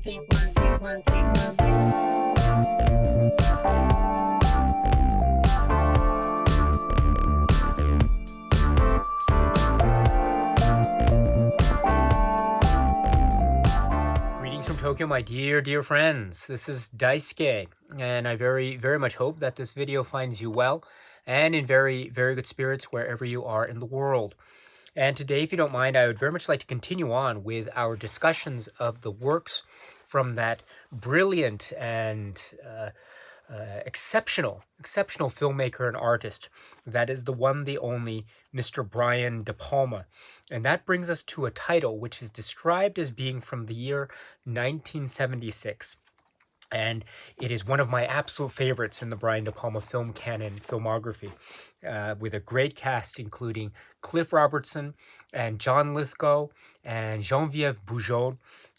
Greetings from Tokyo, my dear friends. This is Daisuke, and I very much hope that this video finds you well and in very good spirits wherever you are in the world. And today, if you don't mind, I would very much like to continue on with our discussions of the works from that brilliant and exceptional filmmaker and artist that is the one, the only Mr. Brian De Palma. And that brings us to a title which is described as being from the year 1976. And it is one of my absolute favorites in the Brian De Palma film canon filmography, with a great cast including Cliff Robertson and John Lithgow and Geneviève Bujold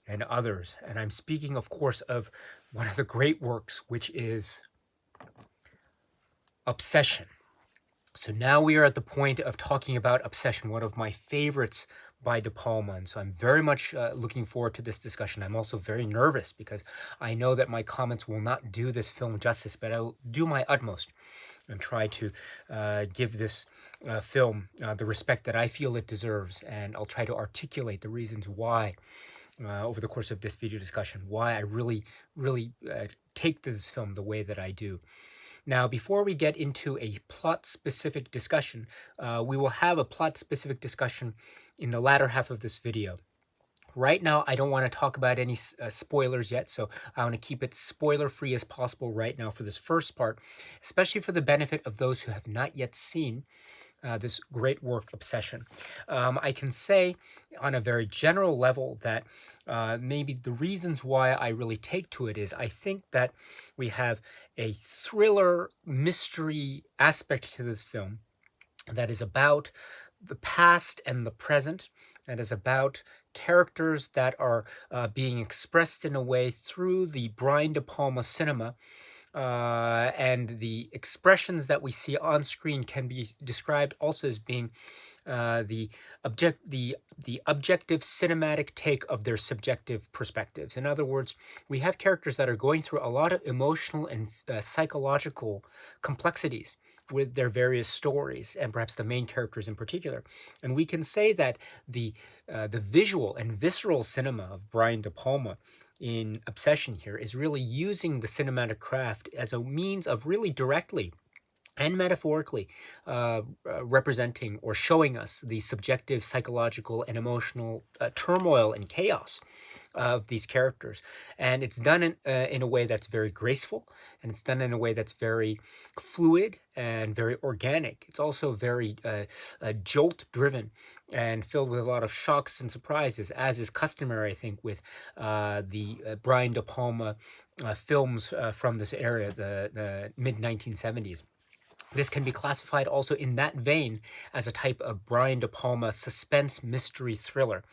and others. And I'm speaking, of course, of one of the great works, which is Obsession. So now we are at the point of talking about Obsession, one of my favorites by De Palma. And so I'm very much looking forward to this discussion. I'm also very nervous because I know that my comments will not do this film justice, but I will do my utmost and try to give this film the respect that I feel it deserves. And I'll try to articulate the reasons why, over the course of this video discussion, why I really take this film the way that I do. Now, before we get into a plot-specific discussion, we will have a plot-specific discussion in the latter half of this video. Right now, I don't want to talk about any spoilers yet, so I want to keep it spoiler-free as possible right now for this first part, especially for the benefit of those who have not yet seen this great work, Obsession. I can say on a very general level that maybe the reasons why I really take to it is I think that we have a thriller mystery aspect to this film that is about the past and the present, that is about characters that are being expressed in a way through the Brian De Palma cinema. And the expressions that we see on screen can be described also as being the objective cinematic take of their subjective perspectives. In other words, we have characters that are going through a lot of emotional and psychological complexities with their various stories, and perhaps the main characters in particular. And we can say that the visual and visceral cinema of Brian De Palma in Obsession here is really using the cinematic craft as a means of really directly and metaphorically representing or showing us the subjective, psychological, and emotional turmoil and chaos of these characters. And it's done in a way that's very graceful, and it's done in a way that's very fluid and very organic. It's also very jolt-driven and filled with a lot of shocks and surprises, as is customary, I think, with the Brian De Palma films from this era, the mid-1970s. This can be classified also in that vein as a type of Brian De Palma suspense mystery thriller.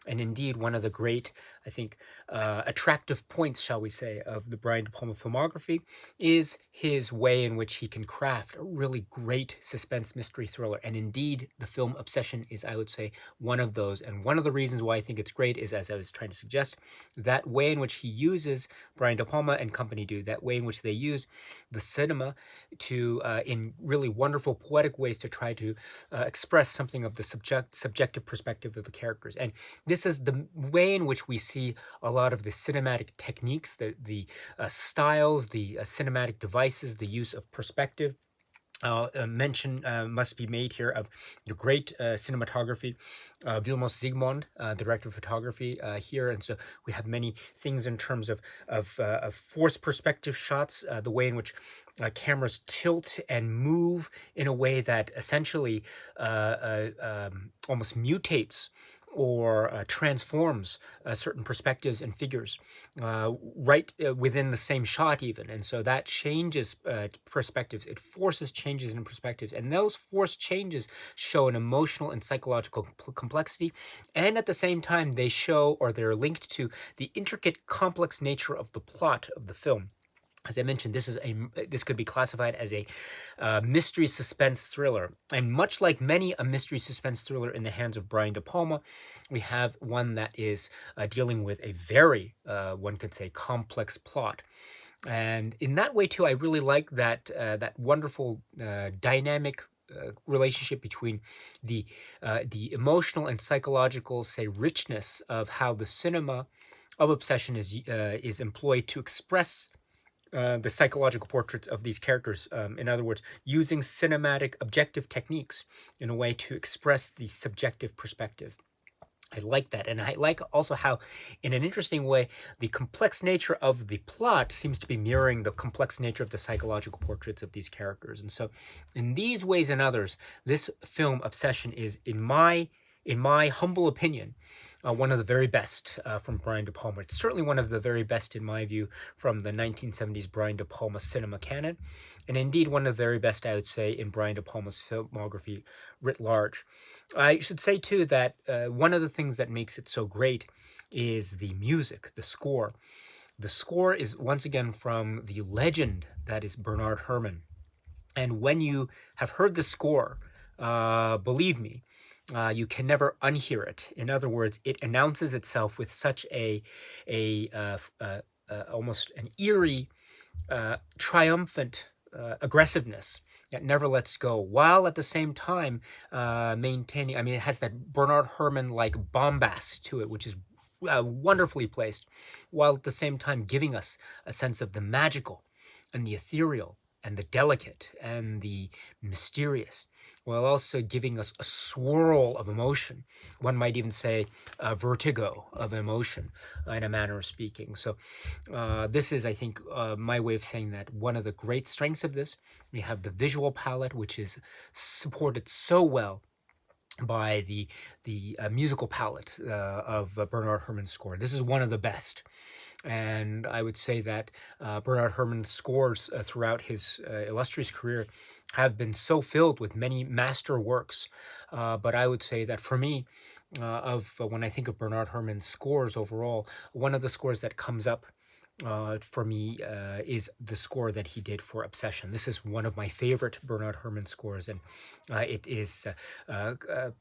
And indeed, one of the great, I think, attractive points, shall we say, of the Brian De Palma filmography is his way in which he can craft a really great suspense mystery thriller. And indeed, the film Obsession is, I would say, one of those. And one of the reasons why I think it's great is, as I was trying to suggest, that way in which he uses, Brian De Palma and company do, that way in which they use the cinema to, in really wonderful poetic ways, to try to express something of the subjective perspective of the characters. And this is the way in which we see a lot of the cinematic techniques, the styles, the cinematic devices, the use of perspective. Mention must be made here of the great cinematography, Vilmos Zsigmond, director of photography here. And so we have many things in terms of forced perspective shots, the way in which cameras tilt and move in a way that essentially almost mutates or transforms certain perspectives and figures right within the same shot even. And so that changes perspectives. It forces changes in perspectives. And those forced changes show an emotional and psychological complexity. And at the same time, they show, or they're linked to, the intricate, complex nature of the plot of the film. As I mentioned, this could be classified as a mystery suspense thriller, and much like many a mystery suspense thriller in the hands of Brian De Palma, we have one that is dealing with a very, one could say, complex plot. And in that way too, I really like that wonderful dynamic relationship between the emotional and psychological, say, richness of how the cinema of obsession is employed to express the psychological portraits of these characters. In other words, using cinematic objective techniques in a way to express the subjective perspective. I like that. And I like also how, in an interesting way, the complex nature of the plot seems to be mirroring the complex nature of the psychological portraits of these characters. And so, in these ways and others, this film, Obsession, is, in my humble opinion, one of the very best from Brian De Palma. It's certainly one of the very best, in my view, from the 1970s Brian De Palma cinema canon, and indeed one of the very best, I would say, in Brian De Palma's filmography writ large. I should say, too, that one of the things that makes it so great is the music, the score. The score is, once again, from the legend that is Bernard Herrmann. And when you have heard the score, believe me, you can never unhear it. In other words, it announces itself with such a almost an eerie, triumphant aggressiveness that never lets go, while at the same time maintaining. I mean, it has that Bernard Herrmann like bombast to it, which is wonderfully placed, while at the same time giving us a sense of the magical and the ethereal and the delicate and the mysterious, while also giving us a swirl of emotion. One might even say a vertigo of emotion, in a manner of speaking. So this is, I think, my way of saying that one of the great strengths of this. We have the visual palette, which is supported so well by the musical palette of Bernard Herrmann's score. This is one of the best. And I would say that Bernard Herrmann's scores throughout his illustrious career have been so filled with many master works. But I would say that for me, when I think of Bernard Herrmann's scores overall, one of the scores that comes up for me is the score that he did for Obsession. This is one of my favorite Bernard Herrmann scores, and it is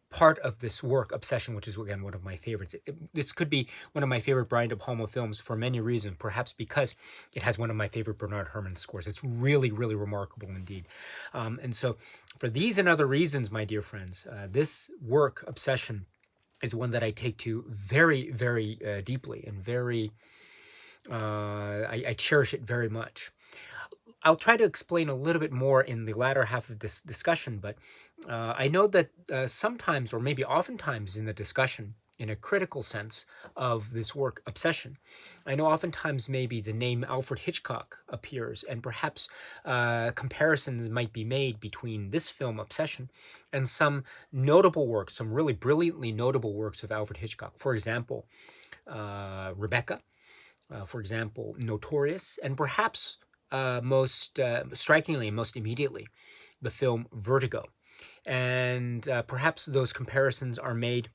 part of this work, Obsession, which is, again, one of my favorites. This could be one of my favorite Brian De Palma films for many reasons, perhaps because it has one of my favorite Bernard Herrmann scores. It's really, really remarkable indeed. And so for these and other reasons, my dear friends, this work, Obsession, is one that I take to very, very deeply and very... I cherish it very much. I'll try to explain a little bit more in the latter half of this discussion, but I know that sometimes, or maybe oftentimes in the discussion, in a critical sense of this work, Obsession, I know oftentimes maybe the name Alfred Hitchcock appears, and perhaps comparisons might be made between this film, Obsession, and some notable works, some really brilliantly notable works of Alfred Hitchcock. For example, Rebecca. For example, Notorious, and perhaps most strikingly, most immediately, the film Vertigo. And perhaps those comparisons are made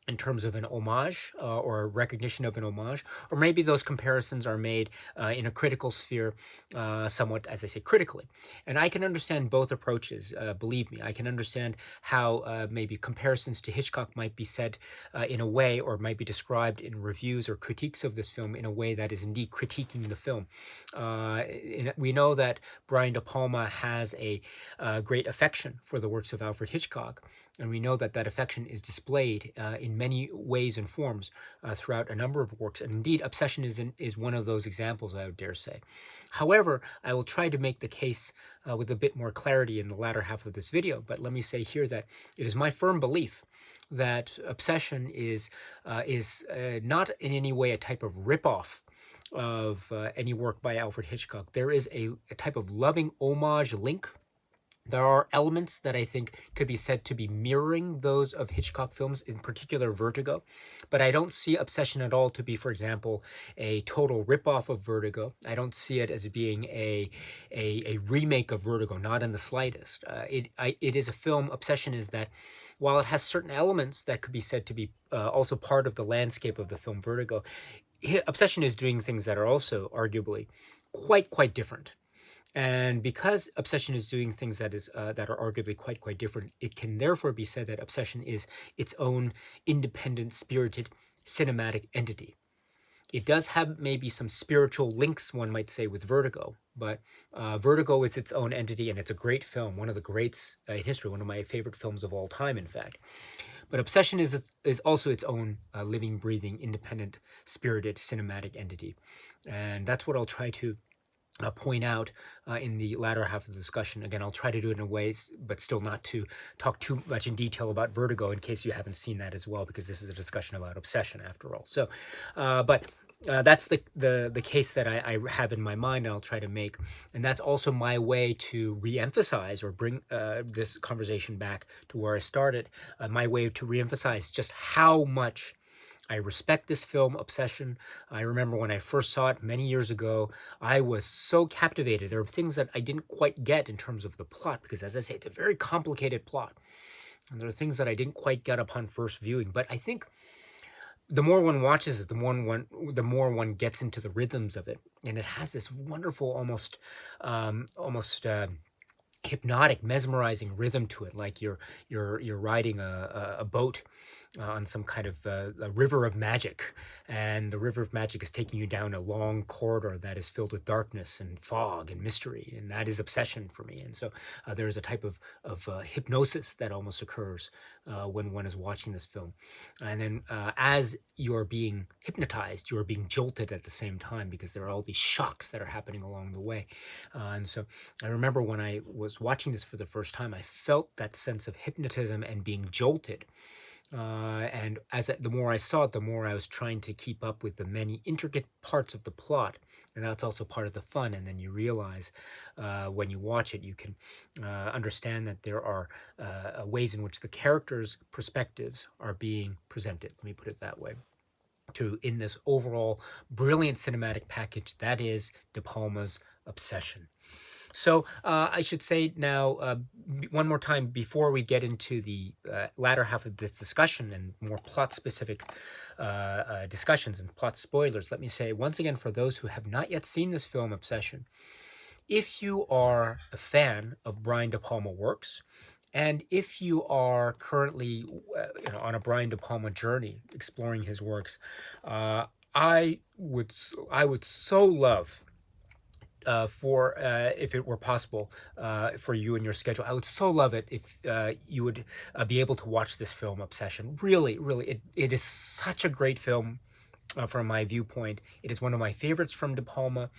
in terms of an homage or a recognition of an homage, or maybe those comparisons are made in a critical sphere, somewhat, as I say, critically. And I can understand both approaches, believe me. I can understand how maybe comparisons to Hitchcock might be said in a way, or might be described in reviews or critiques of this film in a way that is indeed critiquing the film. We know that Brian De Palma has a great affection for the works of Alfred Hitchcock, and we know that that affection is displayed in many ways and forms throughout a number of works. And indeed, Obsession is one of those examples, I would dare say. However, I will try to make the case with a bit more clarity in the latter half of this video. But let me say here that it is my firm belief that Obsession is not in any way a type of ripoff of any work by Alfred Hitchcock. There is a type of loving homage link. There are elements that I think could be said to be mirroring those of Hitchcock films, in particular Vertigo, but I don't see Obsession at all to be, for example, a total ripoff of Vertigo. I don't see it as being a remake of Vertigo, not in the slightest. It is a film, Obsession is that, while it has certain elements that could be said to be also part of the landscape of the film Vertigo, Obsession is doing things that are also arguably quite different. And because Obsession is doing things that are arguably quite different, it can therefore be said that Obsession is its own independent, spirited, cinematic entity. It does have maybe some spiritual links, one might say, with Vertigo, but Vertigo is its own entity, and it's a great film, one of the greats in history, one of my favorite films of all time, in fact. But Obsession is also its own living, breathing, independent, spirited, cinematic entity, and that's what I'll try to point out in the latter half of the discussion. Again, I'll try to do it in a way, but still not to talk too much in detail about Vertigo, in case you haven't seen that as well, because this is a discussion about Obsession after all. So, but that's the case that I have in my mind, and I'll try to make, and that's also my way to re-emphasize or bring this conversation back to where I started. My way to re-emphasize just how much I respect this film, Obsession. I remember when I first saw it many years ago, I was so captivated. There were things that I didn't quite get in terms of the plot, because as I say, it's a very complicated plot. And there are things that I didn't quite get upon first viewing. But I think the more one watches it, the more one gets into the rhythms of it. And it has this wonderful, almost hypnotic, mesmerizing rhythm to it, like you're riding a boat on some kind of a river of magic, and the river of magic is taking you down a long corridor that is filled with darkness and fog and mystery, and that is Obsession for me. And so there is a type of hypnosis that almost occurs when one is watching this film, and then as you're being hypnotized, you're being jolted at the same time, because there are all these shocks that are happening along the way. And so I remember when I was watching this for the first time, I felt that sense of hypnotism and being jolted. And the more I saw it, the more I was trying to keep up with the many intricate parts of the plot. And that's also part of the fun. And then you realize when you watch it, you can understand that there are ways in which the characters' perspectives are being presented. Let me put it that way. In this overall brilliant cinematic package that is De Palma's Obsession. So I should say now, one more time, before we get into the latter half of this discussion and more plot-specific discussions and plot spoilers, let me say once again, for those who have not yet seen this film, Obsession, if you are a fan of Brian De Palma works, and if you are currently on a Brian De Palma journey exploring his works, I would so love for if it were possible for you and your schedule, I would so love it if you would be able to watch this film, Obsession. Really, it is such a great film. From my viewpoint, it is one of my favorites from De Palma.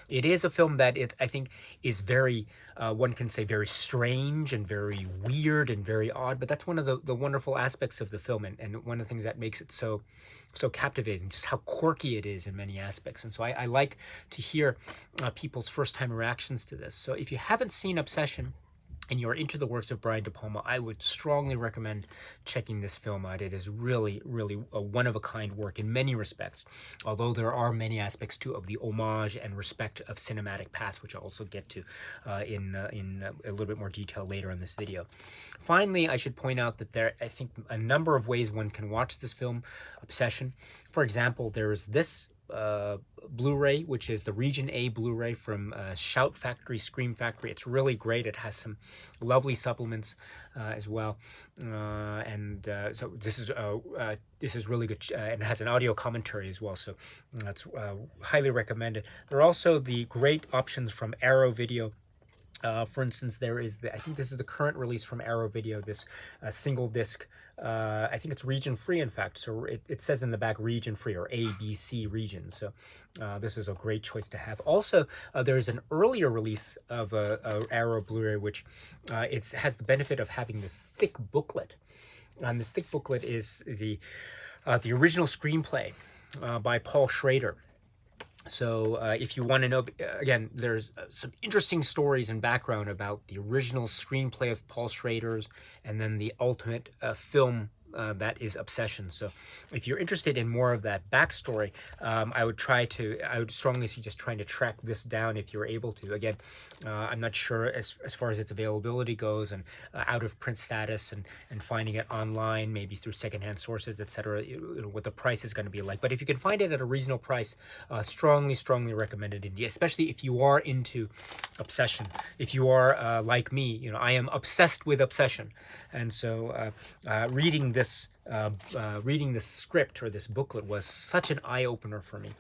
It is a film that I think is very, one can say, very strange and very weird and very odd. But that's one of the wonderful aspects of the film, and one of the things that makes it so captivating, just how quirky it is in many aspects. And so I like to hear people's first-time reactions to this. So if you haven't seen Obsession, and you're into the works of Brian De Palma, I would strongly recommend checking this film out. It is really a one-of-a-kind work in many respects, although there are many aspects too of the homage and respect of cinematic past, which I'll also get to in a little bit more detail later in this video. Finally, I should point out that there, I think, a number of ways one can watch this film, Obsession. For example, there is this Blu-ray, which is the Region A Blu-ray from Shout Factory, Scream Factory. It's really great. It has some lovely supplements as well, so this is really good, and it has an audio commentary as well. So that's highly recommended. There are also the great options from Arrow Video. For instance, there is I think this is the current release from Arrow Video, this single disc. I think it's region free, in fact. So it says in the back region free, or ABC region. So this is a great choice to have. Also, there's an earlier release of a Arrow Blu-ray, which has the benefit of having this thick booklet. And this thick booklet is the original screenplay by Paul Schrader. So if you want to know, again, there's some interesting stories and background about the original screenplay of Paul Schrader's, and then the ultimate film that is Obsession. So if you're interested in more of that backstory, I would strongly suggest trying to track this down if you're able to. Again, I'm not sure as far as its availability goes, and out of print status, and finding it online, maybe through secondhand sources, etc. What the price is going to be like. But if you can find it at a reasonable price, strongly recommended, India, especially if you are into Obsession. If you are like me, I am obsessed with Obsession, and so reading this script or this booklet was such an eye opener for me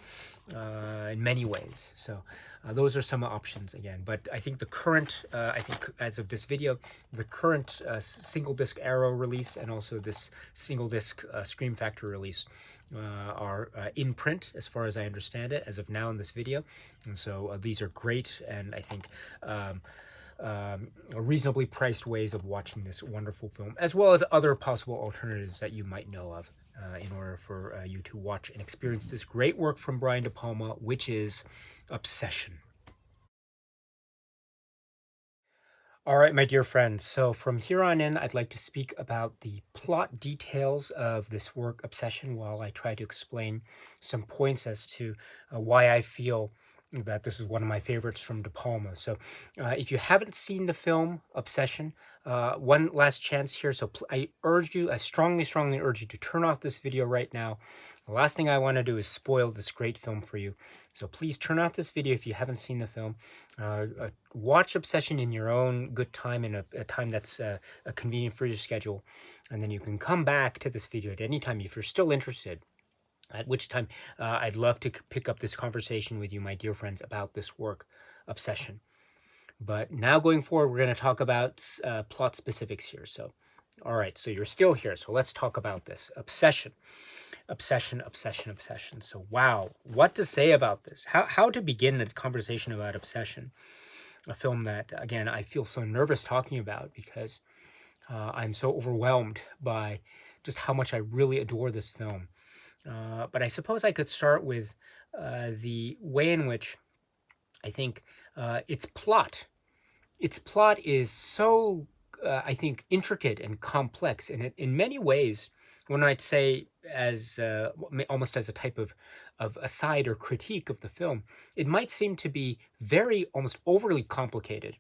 in many ways. So those are some options again. But I think the current, I think as of this video, the current single disc Arrow release and also this single disc Scream Factory release are in print, as far as I understand it, as of now in this video. And so these are great, and I think reasonably priced ways of watching this wonderful film, as well as other possible alternatives that you might know of in order for you to watch and experience this great work from Brian De Palma, which is Obsession. All right, my dear friends, so from here on in, I'd like to speak about the plot details of this work, Obsession, while I try to explain some points as to why I feel that this is one of my favorites from De Palma. So if you haven't seen the film Obsession, one last chance here. So I strongly urge you to turn off this video right now. The last thing I want to do is spoil this great film for you. So please turn off this video if you haven't seen the film. Watch Obsession in your own good time, in a time that's convenient for your schedule. And then you can come back to this video at any time if you're still interested. At which time, I'd love to pick up this conversation with you, my dear friends, about this work, Obsession. But now going forward, we're going to talk about plot specifics here. So, all right, so you're still here. So let's talk about this. Obsession. So, wow, what to say about this? How to begin a conversation about Obsession? A film that, again, I feel so nervous talking about because I'm so overwhelmed by just how much I really adore this film. But I suppose I could start with the way in which I think its plot is so, I think, intricate and complex, and in many ways, one might say, as almost as a type of aside or critique of the film, it might seem to be very, almost overly complicated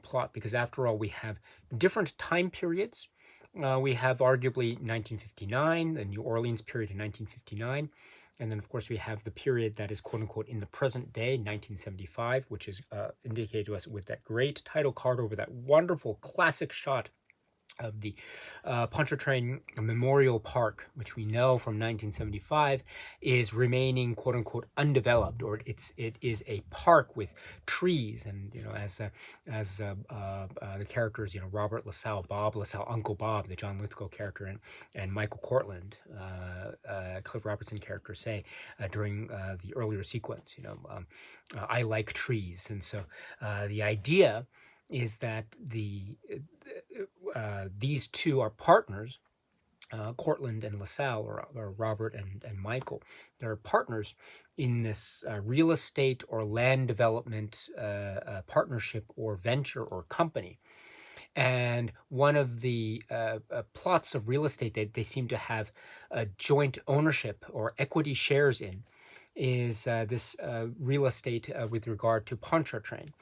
plot, because after all, we have different time periods. We have arguably 1959, the New Orleans period in 1959. And then, of course, we have the period that is, quote unquote, in the present day, 1975, which is indicated to us with that great title card over that wonderful classic shot of the Pontchartrain Memorial Park, which we know from 1975 is remaining, quote unquote, undeveloped, or it is a park with trees, and as the characters, Robert LaSalle, Bob LaSalle, Uncle Bob, the John Lithgow character, and Michael Cortland, Cliff Robertson character, say during the earlier sequence, I like trees, and so the idea is that these two are partners, Cortland and LaSalle, or Robert and Michael. They're partners in this real estate or land development partnership or venture or company. And one of the plots of real estate that they seem to have a joint ownership or equity shares in is this real estate with regard to Pontchartrain.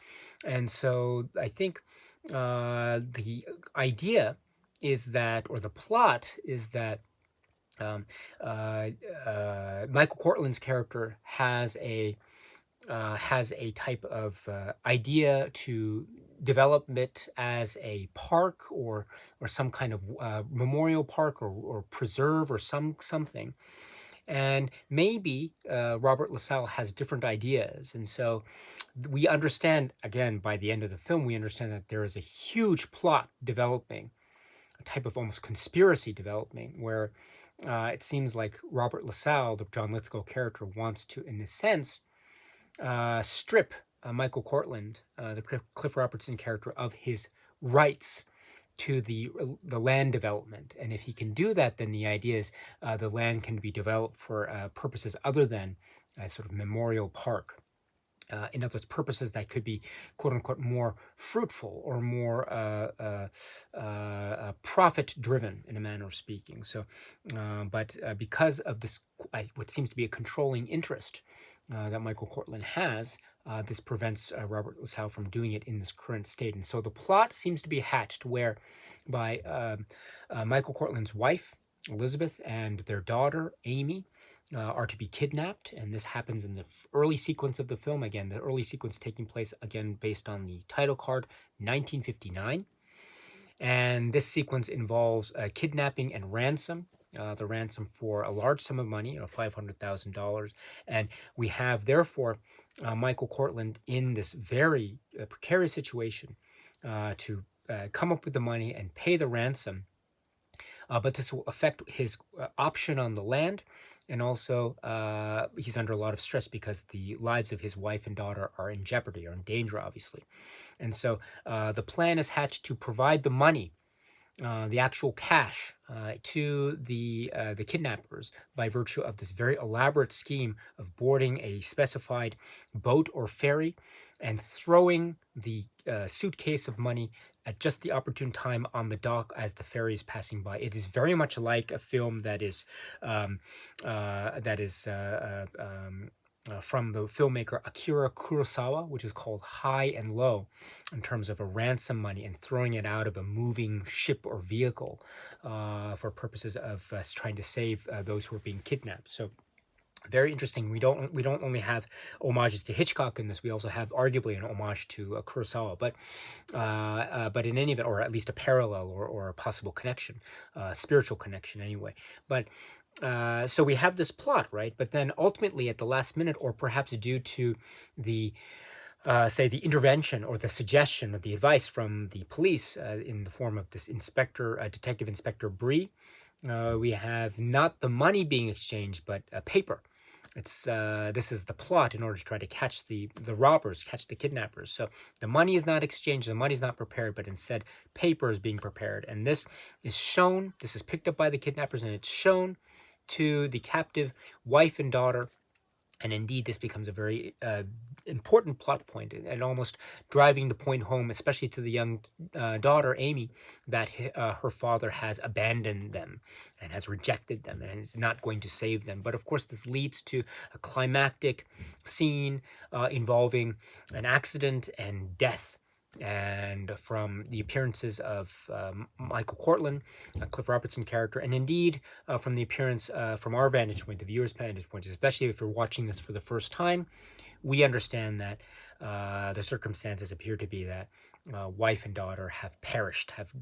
And so I think the idea is that, or the plot is that Michael Cortland's character has a type of idea to develop it as a park or some kind of memorial park or preserve or something. And maybe Robert LaSalle has different ideas. And so we understand, again, by the end of the film, we understand that there is a huge plot developing, a type of almost conspiracy developing, where it seems like Robert LaSalle, the John Lithgow character, wants to, in a sense, strip Michael Cortland, the Cliff Robertson character, of his rights to the land development. And if he can do that, then the idea is the land can be developed for purposes other than a sort of memorial park. in other words, purposes that could be "quote unquote" more fruitful or more profit driven, in a manner of speaking. So, but because of this, what seems to be a controlling interest that Michael Cortland has, this prevents Robert Lasalle from doing it in this current state. And so the plot seems to be hatched where by Michael Cortland's wife, Elizabeth, and their daughter, Amy, are to be kidnapped. And this happens in the early sequence of the film. Again, the early sequence taking place, again, based on the title card, 1959. And this sequence involves kidnapping and ransom. The ransom for a large sum of money, $500,000. And we have, therefore, Michael Cortland in this very precarious situation to come up with the money and pay the ransom. But this will affect his option on the land. And also, he's under a lot of stress because the lives of his wife and daughter are in jeopardy, are in danger, obviously. And so the plan is hatched to provide the money, the actual cash, to the kidnappers by virtue of this very elaborate scheme of boarding a specified boat or ferry and throwing the suitcase of money at just the opportune time on the dock as the ferry is passing by. It is very much like a film that is from the filmmaker Akira Kurosawa, which is called High and Low, in terms of a ransom money and throwing it out of a moving ship or vehicle for purposes of trying to save those who are being kidnapped. So very interesting. We don't only have homages to Hitchcock in this. We also have arguably an homage to Kurosawa, but in any event, or at least a parallel or a possible connection, spiritual connection anyway. But so we have this plot, right? But then ultimately at the last minute, or perhaps due to the say the intervention or the suggestion or the advice from the police in the form of this Detective Inspector Bree, we have not the money being exchanged, but paper. This is the plot in order to try to catch the robbers, catch the kidnappers. So the money is not exchanged, the money is not prepared, but instead paper is being prepared. And this is picked up by the kidnappers, and it's shown to the captive wife and daughter. And indeed, this becomes a very important plot point, and almost driving the point home, especially to the young daughter, Amy, that her father has abandoned them and has rejected them and is not going to save them. But of course, this leads to a climactic scene involving an accident and death. And from the appearances of Michael Cortland, Cliff Robertson character, and indeed from the appearance from our vantage point, the viewer's vantage point, especially if you're watching this for the first time, we understand that the circumstances appear to be that wife and daughter have perished, have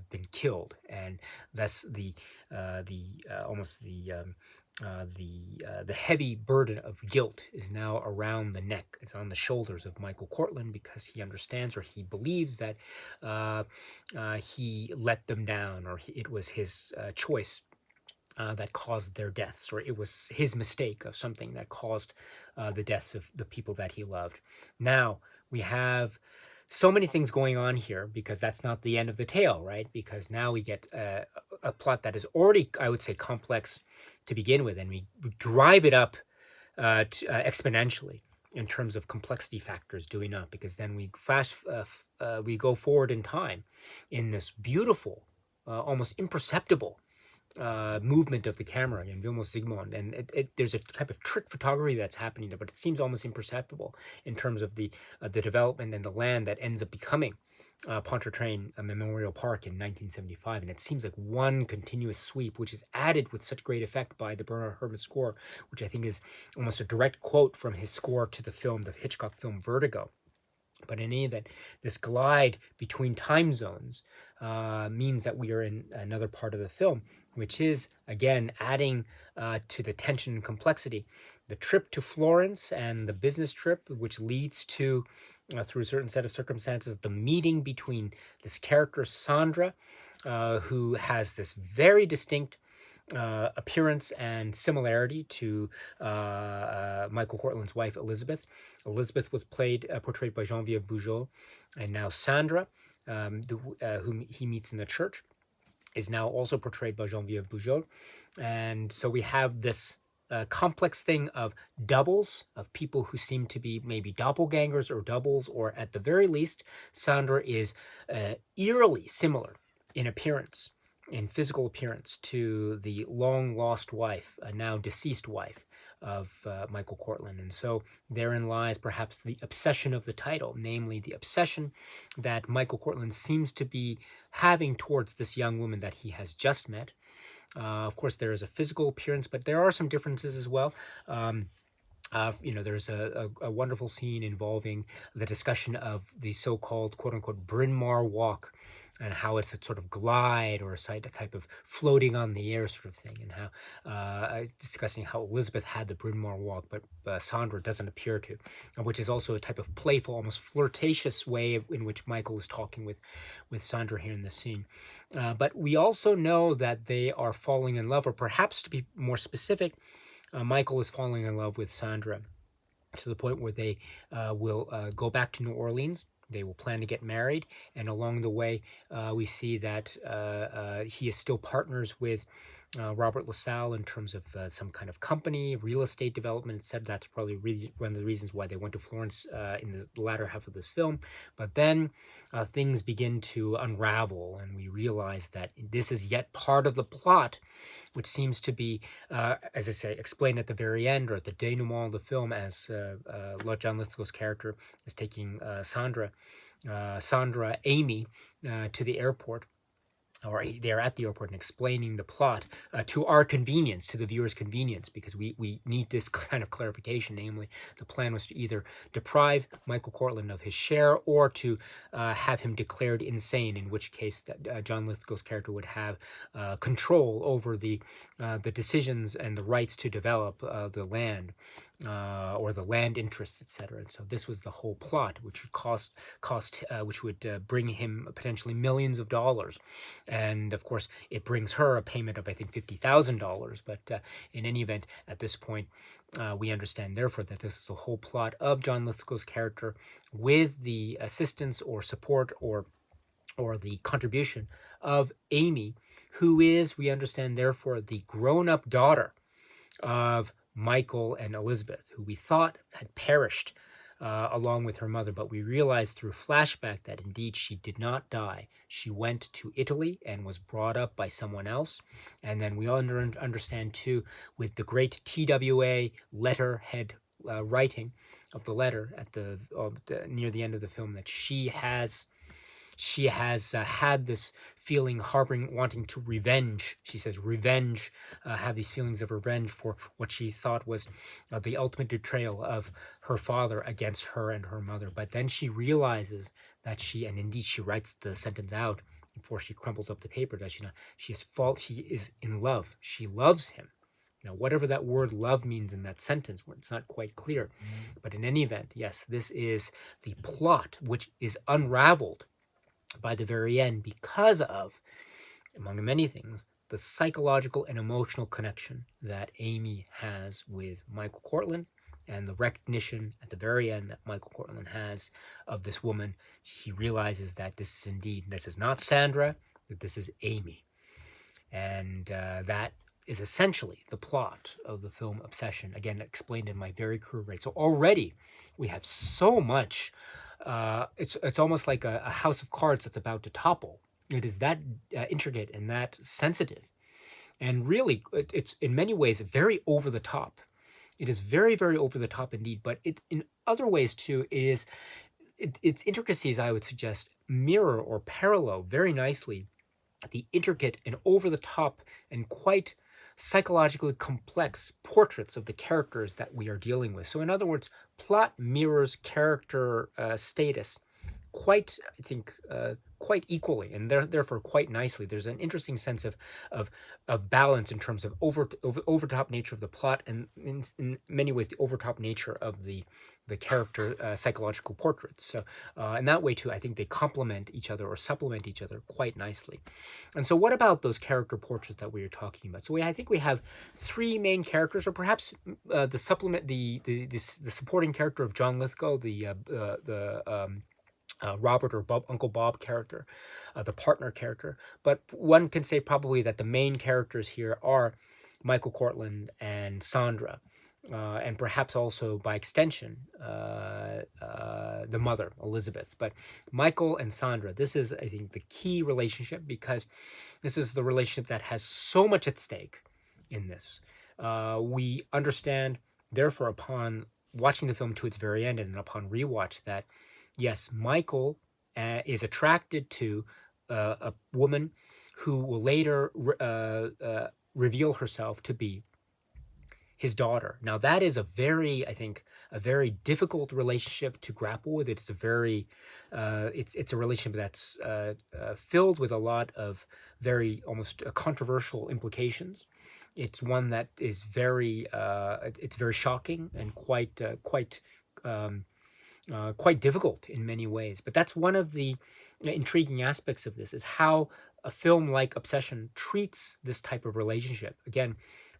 been killed, and thus the heavy burden of guilt is now around the neck. It's on the shoulders of Michael Cortland because he understands, or he believes, that he let them down, or it was his choice that caused their deaths, or it was his mistake of something that caused the deaths of the people that he loved. Now we have so many things going on here, because that's not the end of the tale, right? Because now we get a plot that is already, I would say, complex to begin with, and we drive it up exponentially in terms of complexity factors, do we not? Because then we go forward in time in this beautiful, almost imperceptible movement of the camera in Vilmos Zsigmond, and there's a type of trick photography that's happening there, but it seems almost imperceptible in terms of the development and the land that ends up becoming Pontchartrain Memorial Park in 1975, and it seems like one continuous sweep, which is added with such great effect by the Bernard Herrmann score, which I think is almost a direct quote from his score to the Hitchcock film Vertigo. But in any event, this glide between time zones means that we are in another part of the film, which is, again, adding to the tension and complexity. The trip to Florence and the business trip, which leads to, through a certain set of circumstances, the meeting between this character, Sandra, who has this very distinct appearance and similarity to Michael Cortland's wife, Elizabeth. Elizabeth was portrayed by Geneviève Bujold, and now Sandra, whom he meets in the church, is now also portrayed by Geneviève Bujold. And so we have this complex thing of doubles, of people who seem to be maybe doppelgangers or doubles, or at the very least, Sandra is eerily similar in appearance, in physical appearance, to the long lost wife, a now deceased wife of Michael Cortland. And so therein lies perhaps the obsession of the title, namely the obsession that Michael Cortland seems to be having towards this young woman that he has just met. Of course, there is a physical appearance, but there are some differences as well. Um, there's a wonderful scene involving the discussion of the so-called "quote unquote" Bryn Mawr walk, and how it's a sort of glide or a type of floating on the air sort of thing, and how discussing how Elizabeth had the Bryn Mawr walk, but Sandra doesn't appear to, which is also a type of playful, almost flirtatious way in which Michael is talking with Sandra here in this scene. But we also know that they are falling in love, or perhaps to be more specific, Michael is falling in love with Sandra to the point where they will go back to New Orleans. They will plan to get married, and along the way, we see that he is still partners with Robert LaSalle in terms of some kind of company, real estate development, etc. That's probably really one of the reasons why they went to Florence in the latter half of this film. But then things begin to unravel, and we realize that this is yet part of the plot, which seems to be, as I say, explained at the very end or at the denouement of the film, as John Lithgow's character is taking Sandra Amy to the airport, or they're at the airport, and explaining the plot to our convenience, to the viewer's convenience, because we need this kind of clarification. Namely, the plan was to either deprive Michael Cortland of his share, or to have him declared insane, in which case John Lithgow's character would have control over the decisions and the rights to develop the land, or the land interests, etc. And so this was the whole plot, which would which would bring him potentially millions of dollars. And of course, it brings her a payment of, I think, $50,000. But in any event, at this point, we understand, therefore, that this is the whole plot of John Lithgow's character, with the assistance or support or the contribution of Amy, who is, we understand, therefore, the grown-up daughter of Michael and Elizabeth, who we thought had perished along with her mother, but we realized through flashback that indeed she did not die. She went to Italy and was brought up by someone else. And then we understand too, with the great TWA letterhead writing of the letter at near the end of the film, that she has had this feeling, harboring, wanting to revenge. She says revenge, have these feelings of revenge for what she thought was the ultimate betrayal of her father against her and her mother. But then she realizes that and indeed she writes the sentence out before she crumbles up the paper, does she not? She is in love. She loves him. Now, whatever that word love means in that sentence, it's not quite clear. But in any event, yes, this is the plot, which is unraveled by the very end because of, among many things, the psychological and emotional connection that Amy has with Michael Cortland, and the recognition at the very end that Michael Cortland has of this woman. He realizes that this is not Sandra, that this is Amy. And that is essentially the plot of the film Obsession, again, explained in my very crude way. So already we have so much. It's almost like a house of cards that's about to topple. It is that intricate and that sensitive. And really, it's in many ways very over the top. It is very, very over the top indeed. But in other ways, too, its intricacies, I would suggest, mirror or parallel very nicely the intricate and over the top and quite psychologically complex portraits of the characters that we are dealing with. So in other words, plot mirrors character status quite, I think, quite equally, and therefore quite nicely. There's an interesting sense of balance in terms of over top nature of the plot, and in many ways the over top nature of the character psychological portraits. So in that way too, I think they complement each other or supplement each other quite nicely. And so, what about those character portraits that we were talking about? So I think we have three main characters, or perhaps the supporting character of John Lithgow, the Robert or Uncle Bob character, the partner character. But one can say probably that the main characters here are Michael Cortland and Sandra, and perhaps also by extension the mother, Elizabeth. But Michael and Sandra, this is, I think, the key relationship, because this is the relationship that has so much at stake in this. We understand, therefore, upon watching the film to its very end and upon rewatch, that yes, Michael is attracted to a woman who will later reveal herself to be his daughter. Now, that is a very, I think, a very difficult relationship to grapple with. It's a very, it's a relationship that's filled with a lot of very almost controversial implications. It's one that is very, it's very shocking and quite difficult in many ways. But that's one of the intriguing aspects of this, is how a film like Obsession treats this type of relationship. Again,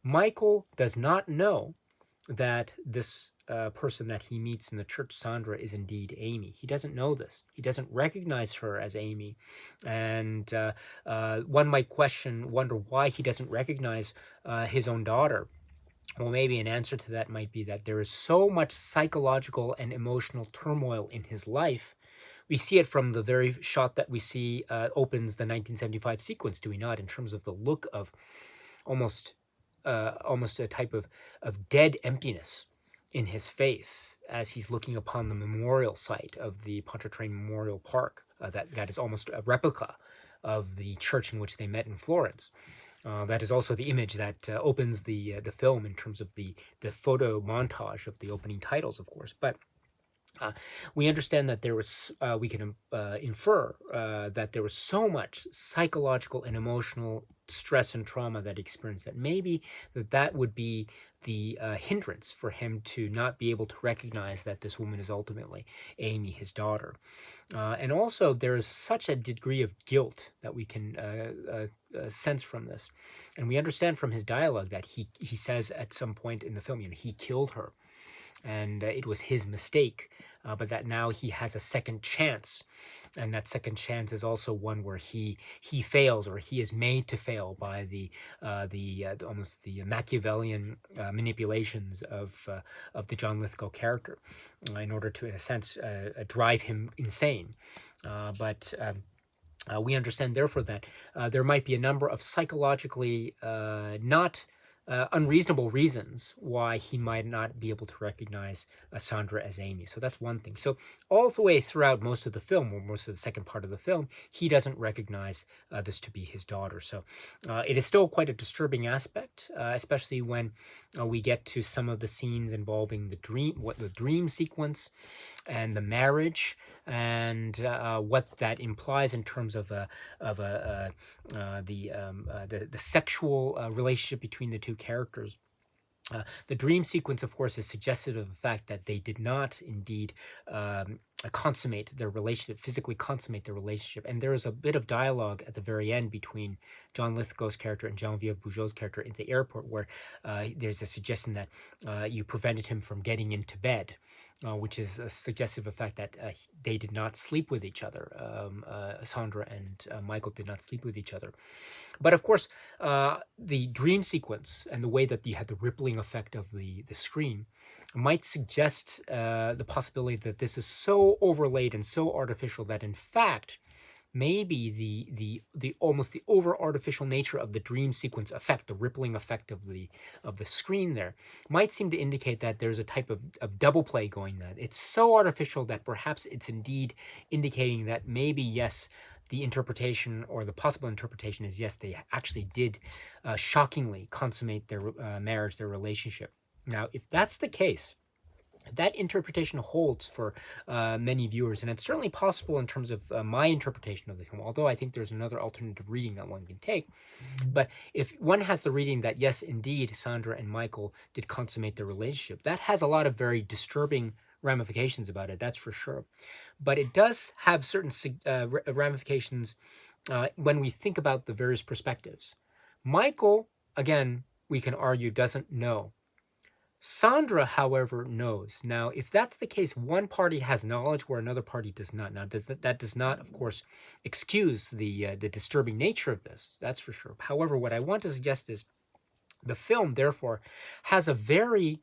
Michael does not know that this person that he meets in the church, Sandra, is indeed Amy. He doesn't know this. He doesn't recognize her as Amy. And one might wonder why he doesn't recognize his own daughter. Well, maybe an answer to that might be that there is so much psychological and emotional turmoil in his life. We see it from the very shot that we see opens the 1975 sequence, do we not? In terms of the look of almost a type of dead emptiness in his face as he's looking upon the memorial site of the Pontchartrain Memorial Park. That is almost a replica of the church in which they met in Florence. That is also the image that opens the film in terms of the photo montage of the opening titles, of course. But we understand that there was, we can infer that there was so much psychological and emotional stress and trauma that he experienced, that maybe that would be the hindrance for him to not be able to recognize that this woman is ultimately Amy, his daughter. And also, there is such a degree of guilt that we can sense from this. And we understand from his dialogue that he says at some point in the film, he killed her, and it was his mistake, but that now he has a second chance, and that second chance is also one where he fails, or he is made to fail by the almost the Machiavellian manipulations of the John Lithgow character, in order to, in a sense, drive him insane. But we understand, therefore, that there might be a number of psychologically not unreasonable reasons why he might not be able to recognize Sandra as Amy. So that's one thing. So all the way throughout most of the film, or most of the second part of the film, he doesn't recognize this to be his daughter. So it is still quite a disturbing aspect, especially when we get to some of the scenes involving the dream sequence and the marriage, and what that implies in terms of the sexual relationship between the two characters. The dream sequence, of course, is suggestive of the fact that they did not indeed consummate their relationship, physically consummate their relationship. And there is a bit of dialogue at the very end between John Lithgow's character and Geneviève Bujold's character in the airport, where there's a suggestion that you prevented him from getting into bed, which is suggestive of the fact that they did not sleep with each other. Sandra and Michael did not sleep with each other. But of course, the dream sequence and the way that you had the rippling effect of the screen might suggest the possibility that this is so overlaid and so artificial that, in fact, maybe the almost the over artificial nature of the dream sequence effect, the rippling effect of the screen there, might seem to indicate that there's a type of double play going on. It's so artificial that perhaps it's indeed indicating that maybe, yes, the interpretation, or the possible interpretation, is yes, they actually did shockingly consummate their marriage, their relationship. Now, if that's the case, that interpretation holds for many viewers, and it's certainly possible in terms of my interpretation of the film, although I think there's another alternative reading that one can take. But if one has the reading that, yes, indeed, Sandra and Michael did consummate their relationship, that has a lot of very disturbing ramifications about it, that's for sure. But it does have certain ramifications when we think about the various perspectives. Michael, again, we can argue, doesn't know. Sandra, however, knows. Now, if that's the case, one party has knowledge where another party does not. Now, that does not, of course, excuse the disturbing nature of this. That's for sure. However, what I want to suggest is The film, therefore, has a very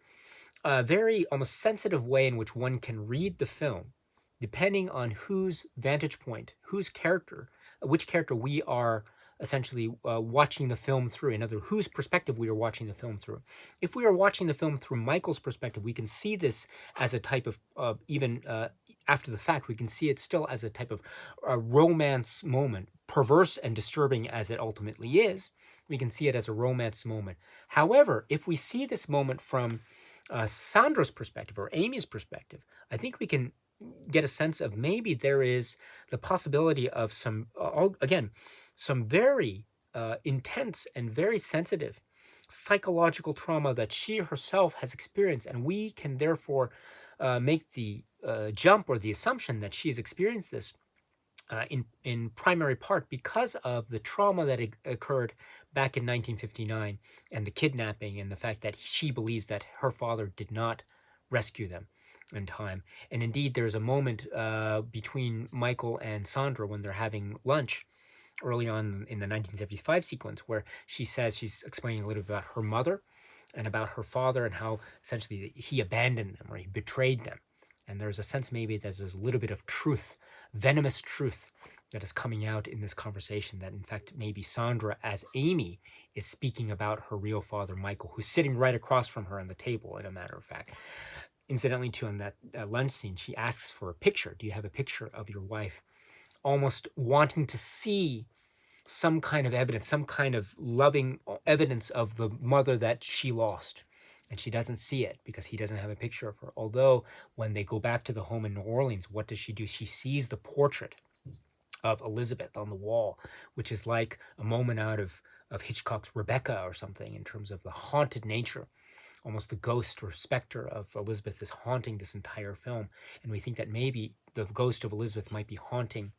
almost sensitive way in which one can read the film, depending on whose vantage point, which character we are essentially watching the film through. In other words, whose perspective we are watching the film through. If we are watching the film through Michael's perspective, we can see this as a type of, even after the fact, we can see it still as a type of romance moment, perverse and disturbing as it ultimately is. We can see it as a romance moment. However, if we see this moment from Sandra's perspective or Amy's perspective, I think we can get a sense of maybe there is the possibility of some, again, some very intense and very sensitive psychological trauma that she herself has experienced. And we can therefore make the jump or the assumption that she's experienced this in primary part because of the trauma that occurred back in 1959 and the kidnapping and the fact that she believes that her father did not rescue them in time. And indeed, there's a moment between Michael and Sandra when they're having lunch early on in the 1975 sequence where she says she's explaining a little bit about her mother and about her father and how essentially he abandoned them or he betrayed them. And there's a sense maybe that there's a little bit of truth, venomous truth, that is coming out in this conversation, that in fact maybe Sandra, as Amy, is speaking about her real father, Michael, who's sitting right across from her on the table, in a matter of fact. Incidentally, too, in that lunch scene, she asks for a picture. Do you have a picture of your wife? Almost wanting to see some kind of evidence, some kind of loving evidence of the mother that she lost. And she doesn't see it because he doesn't have a picture of her. Although when they go back to the home in New Orleans, what does she do? She sees the portrait of Elizabeth on the wall, which is like a moment out of Hitchcock's Rebecca or something in terms of the haunted nature. Almost the ghost or specter of Elizabeth is haunting this entire film. And we think that maybe the ghost of Elizabeth might be haunting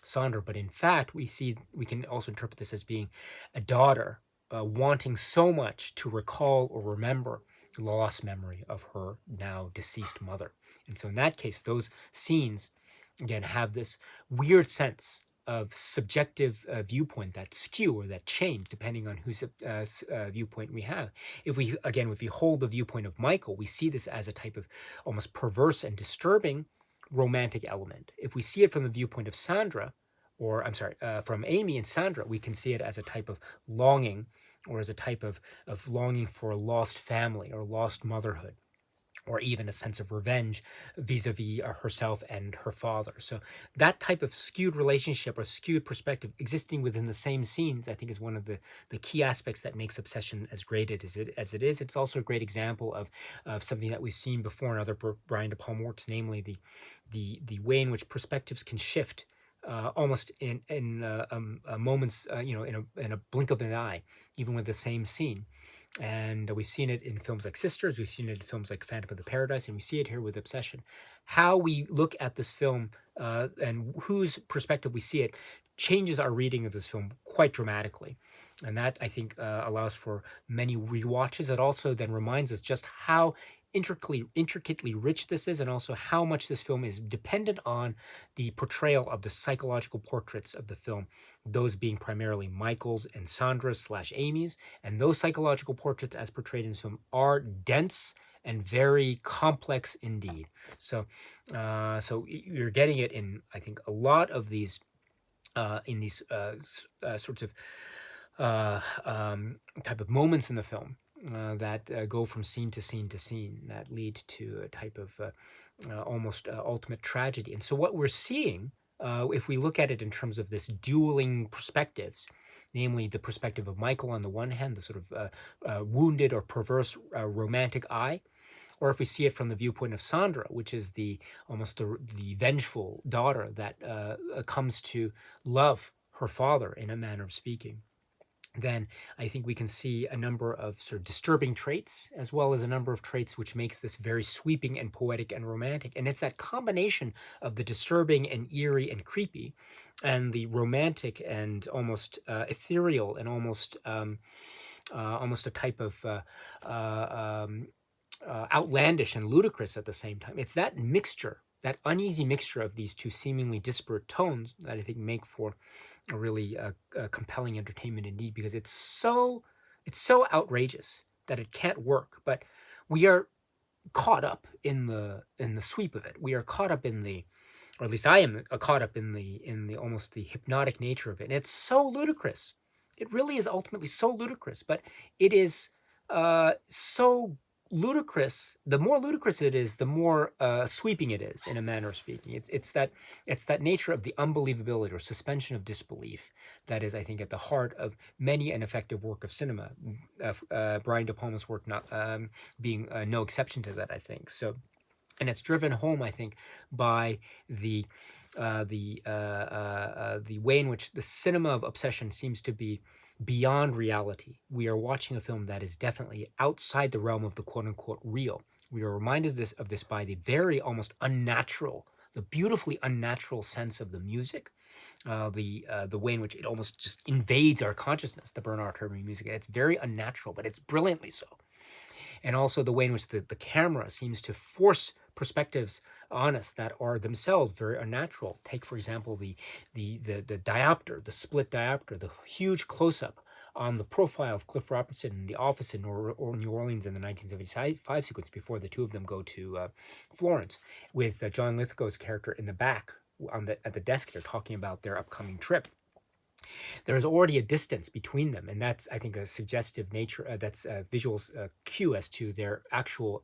Sandra, but in fact, we can also interpret this as being a daughter wanting so much to recall or remember the lost memory of her now deceased mother. And so in that case, those scenes, again, have this weird sense of subjective viewpoint, that skew or that change, depending on whose viewpoint we have. If we hold the viewpoint of Michael, we see this as a type of almost perverse and disturbing romantic element. If we see it from the viewpoint of Sandra, or I'm sorry, from Amy and Sandra, we can see it as a type of longing, or as a type of longing for a lost family or lost motherhood, or even a sense of revenge vis-a-vis herself and her father. So that type of skewed relationship or skewed perspective existing within the same scenes, I think, is one of the key aspects that makes Obsession as great as it is. It's also a great example of something that we've seen before in other Brian De Palma works, namely the way in which perspectives can shift almost in moments, in a blink of an eye, even with the same scene. And we've seen it in films like Sisters, we've seen it in films like Phantom of the Paradise, and we see it here with Obsession. How we look at this film and whose perspective we see it changes our reading of this film quite dramatically. And that, I think, allows for many rewatches. It also then reminds us just how intricately rich this is, and also how much this film is dependent on the portrayal of the psychological portraits of the film, those being primarily Michael's and Sandra's / Amy's. And those psychological portraits as portrayed in this film are dense and very complex indeed. So you're getting it in, I think, a lot of these sorts of type of moments in the film that go from scene to scene to scene, that lead to a type of almost ultimate tragedy. And so what we're seeing, if we look at it in terms of this dueling perspectives, namely the perspective of Michael on the one hand, the sort of wounded or perverse romantic eye, or if we see it from the viewpoint of Sandra, which is almost the vengeful daughter that comes to love her father, in a manner of speaking, then I think we can see a number of sort of disturbing traits, as well as a number of traits which makes this very sweeping and poetic and romantic. And it's that combination of the disturbing and eerie and creepy, and the romantic and almost ethereal and almost a type of outlandish and ludicrous at the same time. It's that mixture, that uneasy mixture of these two seemingly disparate tones, that I think make for a really compelling entertainment indeed, because it's It's so outrageous that it can't work, but we are caught up in the sweep of it. We are caught up in the, or at least I am caught up in the almost the hypnotic nature of it. And it's so ludicrous. It really is ultimately so ludicrous, but it is so ludicrous. The more ludicrous it is, the more sweeping it is, in a manner of speaking. It's that nature of the unbelievability or suspension of disbelief that is, I think, at the heart of many an effective work of cinema. Brian De Palma's work not being no exception to that, I think. So, and it's driven home, I think, by the the way in which the cinema of obsession seems to be beyond reality. We are watching a film that is definitely outside the realm of the quote unquote real. We are reminded of this by the very almost unnatural, the beautifully unnatural sense of the music, the way in which it almost just invades our consciousness. The Bernard Herrmann music. It's very unnatural, but it's brilliantly so. And also the way in which the camera seems to force perspectives on us that are themselves very unnatural. Take, for example, the diopter, the split diopter, the huge close-up on the profile of Cliff Robertson in the office in New Orleans in the 1975 sequence before the two of them go to Florence, with John Lithgow's character in the back at the desk here talking about their upcoming trip. There's already a distance between them, and that's, I think, a suggestive nature. That's a visual cue as to their actual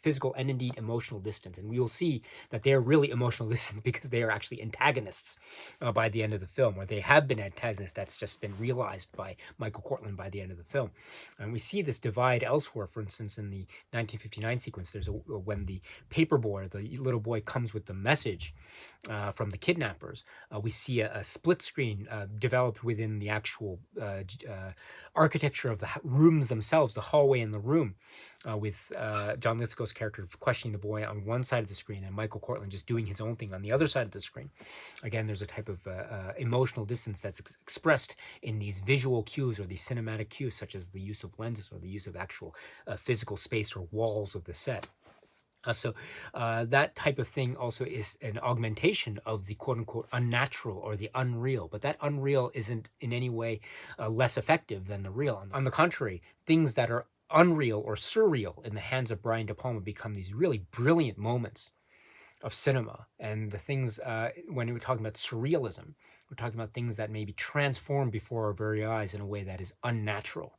physical and indeed emotional distance. And we will see that they are really emotional distance because they are actually antagonists by the end of the film, or they have been antagonists. That's just been realized by Michael Cortland by the end of the film. And we see this divide elsewhere. For instance, in the 1959 sequence, there's when the paper boy, the little boy, comes with the message from the kidnappers. We see a split screen developed within the actual architecture of the rooms themselves, the hallway in the room, with John Lithgow's character questioning the boy on one side of the screen and Michael Cortland just doing his own thing on the other side of the screen. Again, there's a type of emotional distance that's expressed in these visual cues or these cinematic cues, such as the use of lenses or the use of actual physical space or walls of the set. So that type of thing also is an augmentation of the quote-unquote unnatural or the unreal. But that unreal isn't in any way less effective than the real. On the contrary, things that are unreal or surreal in the hands of Brian De Palma become these really brilliant moments of cinema. And the things, when we're talking about surrealism, we're talking about things that may be transformed before our very eyes in a way that is unnatural,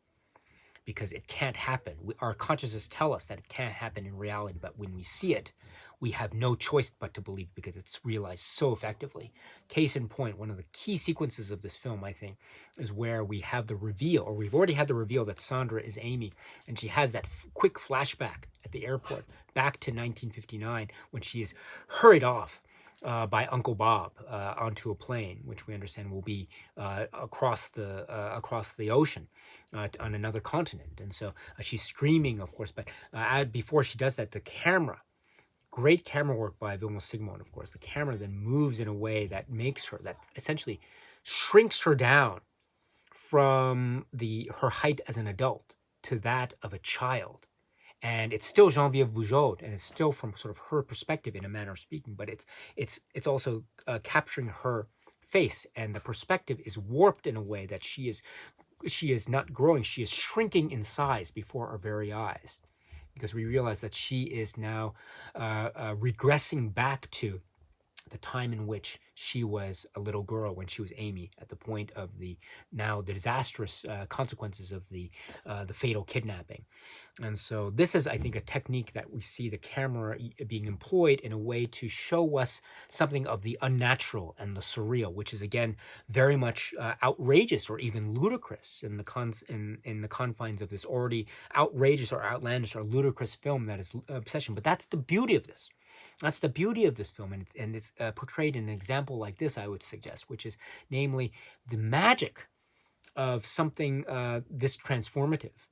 because it can't happen. Our consciousness tell us that it can't happen in reality, but when we see it, we have no choice but to believe because it's realized so effectively. Case in point, one of the key sequences of this film, I think, is where we have the reveal, or we've already had the reveal that Sandra is Amy, and she has that quick flashback at the airport back to 1959 when she is hurried off by Uncle Bob onto a plane, which we understand will be across the ocean on another continent. And so she's screaming, of course, but before she does that, the camera, great camera work by Vilmos Sigmund, of course, the camera then moves in a way that makes her, that essentially shrinks her down from her height as an adult to that of a child. And it's still Geneviève Bujold, and it's still from sort of her perspective in a manner of speaking, but it's also capturing her face, and the perspective is warped in a way that she is not growing, she is shrinking in size before our very eyes, because we realize that she is now regressing back to the time in which she was a little girl, when she was Amy, at the point of the disastrous consequences of the fatal kidnapping. And so this is, I think, a technique that we see the camera being employed in a way to show us something of the unnatural and the surreal, which is, again, very much outrageous or even ludicrous in the confines of this already outrageous or outlandish or ludicrous film that is Obsession. But that's the beauty of this. That's the beauty of this film, and it's portrayed in an example like this, I would suggest, which is namely the magic of something this transformative.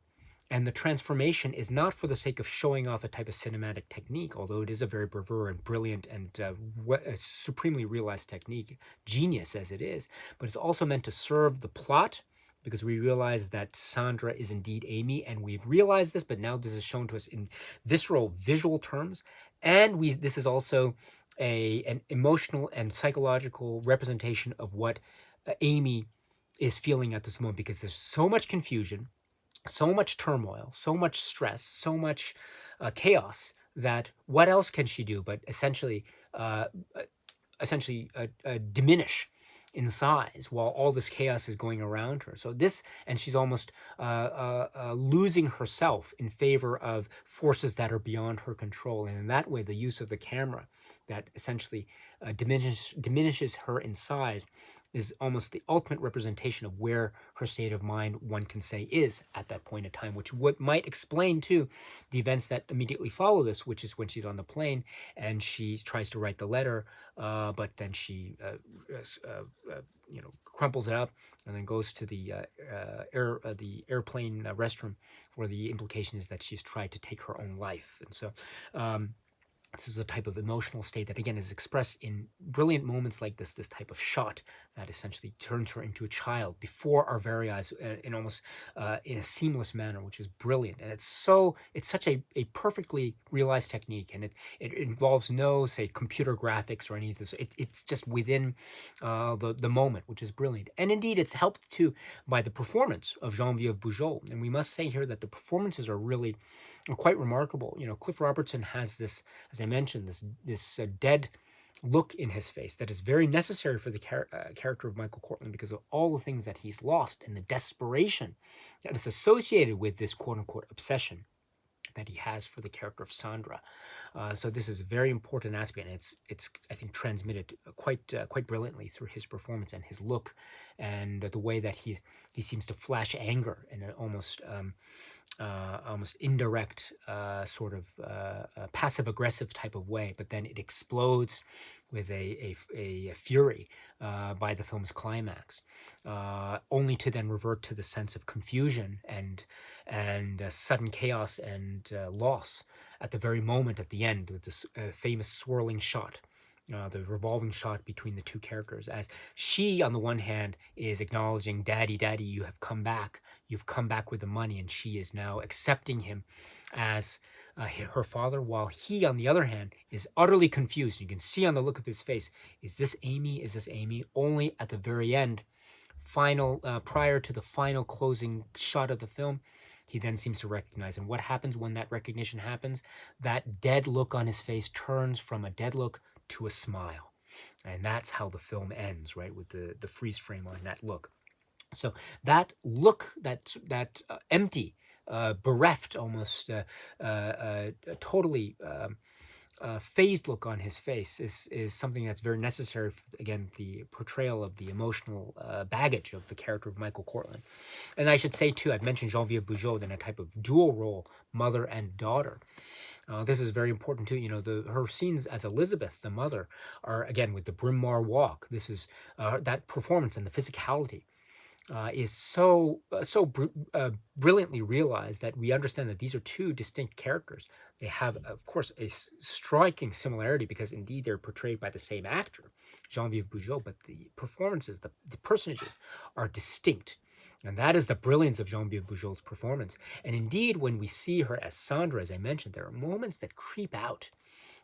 And the transformation is not for the sake of showing off a type of cinematic technique, although it is a very bravura and brilliant and a supremely realized technique, genius as it is, but it's also meant to serve the plot, because we realize that Sandra is indeed Amy, and we've realized this, but now this is shown to us in visceral visual terms, and this is also an emotional and psychological representation of what Amy is feeling at this moment, because there's so much confusion, so much turmoil, so much stress, so much chaos, that what else can she do but uh, diminish in size while all this chaos is going around her. So this, and she's almost losing herself in favor of forces that are beyond her control. And in that way, the use of the camera that essentially diminishes her in size is almost the ultimate representation of where her state of mind, one can say, is at that point in time, which what might explain too the events that immediately follow this, which is when she's on the plane and she tries to write the letter, but then she crumples it up and then goes to the airplane restroom, where the implication is that she's tried to take her own life. And so this is a type of emotional state that, again, is expressed in brilliant moments like this type of shot that essentially turns her into a child before our very eyes, in almost in a seamless manner, which is brilliant. And it's such a perfectly realized technique, and it involves no, say, computer graphics or any of this. It's just within the moment, which is brilliant. And indeed, it's helped too by the performance of Geneviève Bujold. And we must say here that the performances are really quite remarkable. Cliff Robertson has this, as I mentioned, this dead look in his face that is very necessary for the character of Michael Cortland, because of all the things that he's lost and the desperation that is associated with this quote-unquote obsession that he has for the character of Sandra. So this is a very important aspect, and it's I think transmitted quite brilliantly through his performance and his look, and the way that he seems to flash anger in an almost indirect sort of passive aggressive type of way, but then it explodes with a fury by the film's climax, only to then revert to the sense of confusion and sudden chaos and loss at the very moment at the end, with this famous swirling shot. The revolving shot between the two characters, as she, on the one hand, is acknowledging, "Daddy, Daddy, you have come back. You've come back with the money," and she is now accepting him as her father, while he, on the other hand, is utterly confused. You can see on the look of his face, is this Amy? Is this Amy? Only at the very end, prior to the final closing shot of the film, he then seems to recognize. And what happens when that recognition happens? That dead look on his face turns from a dead look to a smile. And that's how the film ends, right? With the freeze frame on that look. So that look, that empty, bereft, almost totally phased look on his face is something that's very necessary for, again, the portrayal of the emotional baggage of the character of Michael Cortland. And I should say, too, I've mentioned Geneviève Bujold in a type of dual role, mother and daughter. This is very important too. Her scenes as Elizabeth, the mother, are, again, with the Bryn Mawr walk. This is that performance and the physicality is so brilliantly realized that we understand that these are two distinct characters. They have, of course, a striking similarity, because indeed they're portrayed by the same actor, Geneviève Bujold, but the performances, the personages, are distinct. And that is the brilliance of Geneviève Bujold's performance. And indeed, when we see her as Sandra, as I mentioned, there are moments that creep out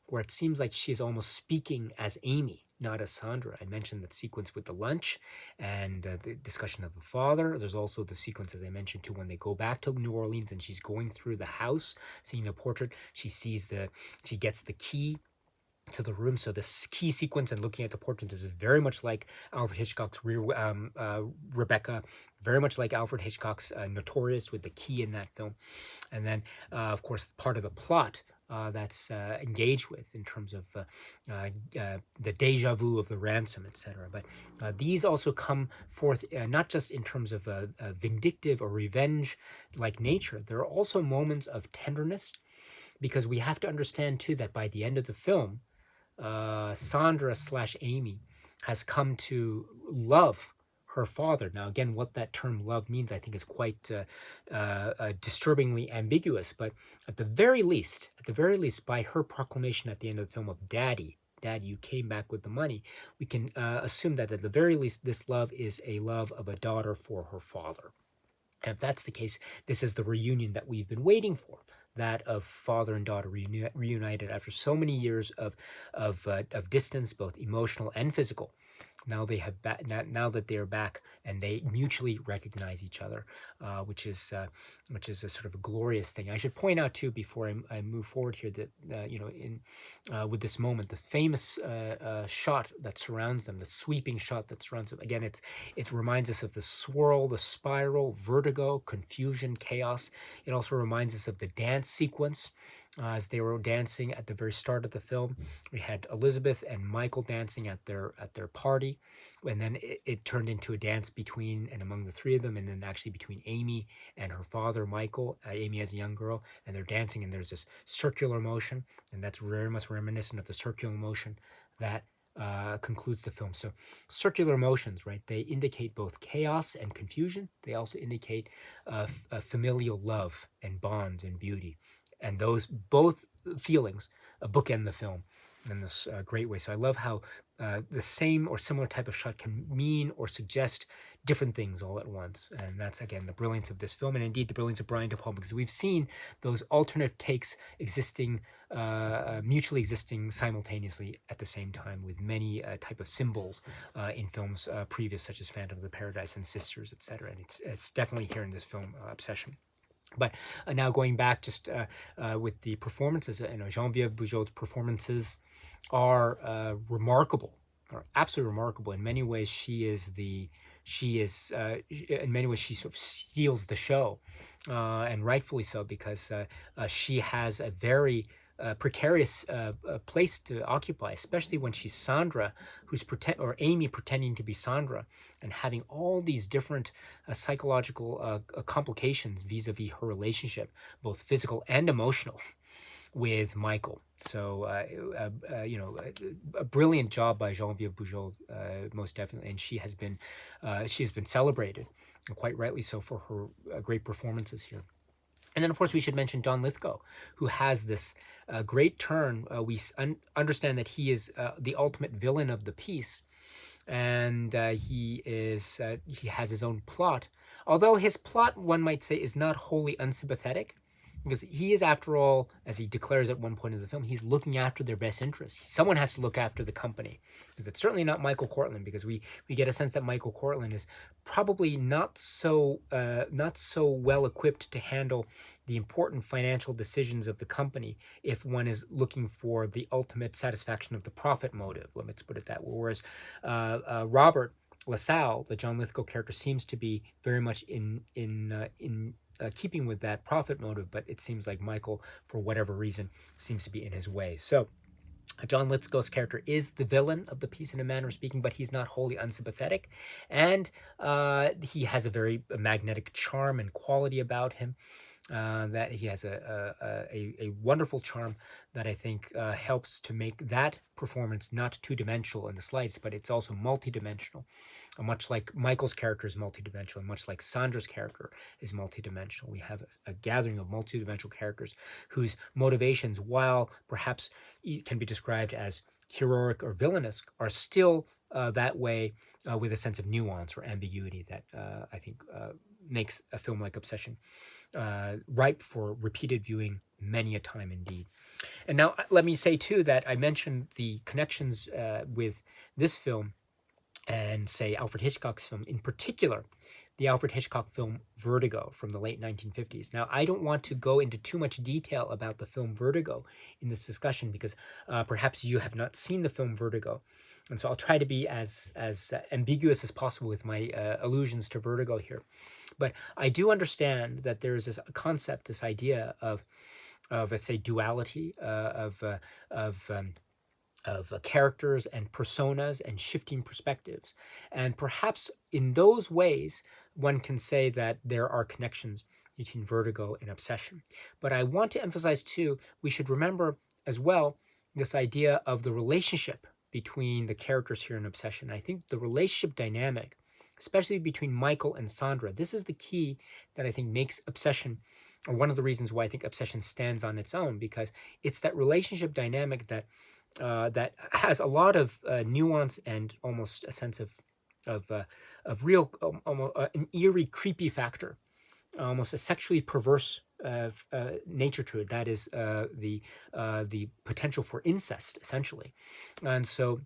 where it seems like she's almost speaking as Amy, not as Sandra. I mentioned that sequence with the lunch and the discussion of the father. There's also the sequence, as I mentioned, too, when they go back to New Orleans and she's going through the house, seeing the portrait. She gets the key to the room. So this key sequence and looking at the portrait is very much like Alfred Hitchcock's Rebecca, very much like Alfred Hitchcock's Notorious, with the key in that film. And then, of course, part of the plot that's engaged with in terms of the deja vu of the ransom, etc. But these also come forth not just in terms of a vindictive or revenge-like nature. There are also moments of tenderness, because we have to understand, too, that by the end of the film, Sandra / Amy has come to love her father. Now, again, what that term love means, I think, is quite disturbingly ambiguous. But at the very least, by her proclamation at the end of the film of "Daddy, Daddy, you came back with the money," we can assume that at the very least, this love is a love of a daughter for her father. And if that's the case, this is the reunion that we've been waiting for, that of father and daughter reunited after so many years of distance, both emotional and physical. now that they are back and they mutually recognize each other, which is a sort of a glorious thing. I should point out too, before I move forward here, that in with this moment, the famous shot that surrounds them, the sweeping shot that surrounds them. Again, it reminds us of the swirl, the spiral, vertigo, confusion, chaos. It also reminds us of the dance sequence as they were dancing at the very start of the film. We had Elizabeth and Michael dancing at their party, and then it turned into a dance between and among the three of them, and then actually between Amy and her father, Michael. Amy as a young girl, and they're dancing, and there's this circular motion, and that's very much reminiscent of the circular motion that concludes the film. So circular motions, right? They indicate both chaos and confusion. They also indicate familial love and bonds and beauty. And those both feelings bookend the film in this great way. So I love how the same or similar type of shot can mean or suggest different things all at once. And that's, again, the brilliance of this film, and indeed the brilliance of Brian De Palma, because we've seen those alternate takes existing, mutually existing simultaneously at the same time, with many type of symbols in films previous, such as Phantom of the Paradise and Sisters, etc. And it's definitely here in this film, Obsession. But now going back just with the performances, Geneviève Bujold's performances are remarkable, are absolutely remarkable. In many ways, in many ways, she sort of steals the show, and rightfully so, because she has a very precarious place to occupy, especially when she's Sandra, or Amy pretending to be Sandra, and having all these different psychological complications vis-a-vis her relationship, both physical and emotional, with Michael. So, a brilliant job by Geneviève Bujold, most definitely, and she has been celebrated, and quite rightly so, for her great performances here. And then, of course, we should mention John Lithgow, who has this great turn. We understand that he is the ultimate villain of the piece, and he has his own plot. Although his plot, one might say, is not wholly unsympathetic, because he is, after all, as he declares at one point in the film, he's looking after their best interests. Someone has to look after the company, because it's certainly not Michael Cortland, because we get a sense that Michael Cortland is probably not so well equipped to handle the important financial decisions of the company if one is looking for the ultimate satisfaction of the profit motive. Let's put it that way. Whereas Robert LaSalle, the John Lithgow character, seems to be very much in keeping with that profit motive, but it seems like Michael, for whatever reason, seems to be in his way. So John Lithgow's character is the villain of the piece in a manner of speaking, but he's not wholly unsympathetic, and he has a very magnetic charm and quality about him. That he has a wonderful charm that I think helps to make that performance not two-dimensional in the slightest, but it's also multidimensional. Much like Michael's character is multidimensional, and much like Sandra's character is multidimensional. We have a gathering of multidimensional characters whose motivations, while perhaps can be described as heroic or villainous, are still that way, with a sense of nuance or ambiguity that I think makes a film like Obsession ripe for repeated viewing many a time indeed. And now let me say too that I mentioned the connections with this film and, say, Alfred Hitchcock's film, in particular the Alfred Hitchcock film Vertigo from the late 1950s. Now, I don't want to go into too much detail about the film Vertigo in this discussion, because perhaps you have not seen the film Vertigo. And so I'll try to be as ambiguous as possible with my allusions to Vertigo here. But I do understand that there is this concept, this idea of let's say, duality, of characters and personas and shifting perspectives. And perhaps in those ways, one can say that there are connections between Vertigo and Obsession. But I want to emphasize too, we should remember as well this idea of the relationship between the characters here in Obsession. I think the relationship dynamic, especially between Michael and Sandra, this is the key that I think makes Obsession, or one of the reasons why I think Obsession stands on its own, because it's that relationship dynamic that has a lot of nuance and almost a sense of real, an eerie, creepy factor, almost a sexually perverse nature to it. That is the potential for incest, essentially. And so